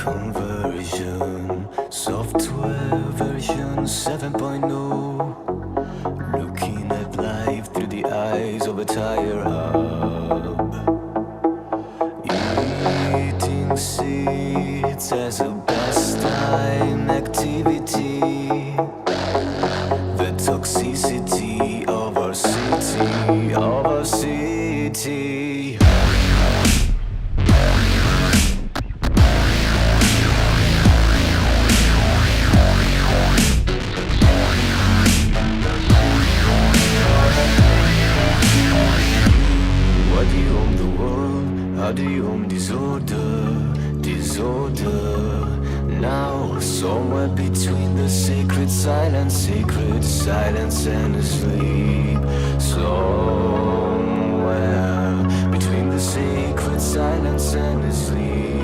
conversion, software version 7.0. Looking at life through the eyes of a tire hub. Eating seeds as a pastime activity. The toxicity of our city, of our city. Why do you own the world? How do you own disorder? Disorder. Now, somewhere between the sacred silence and asleep. Somewhere between the sacred silence and asleep.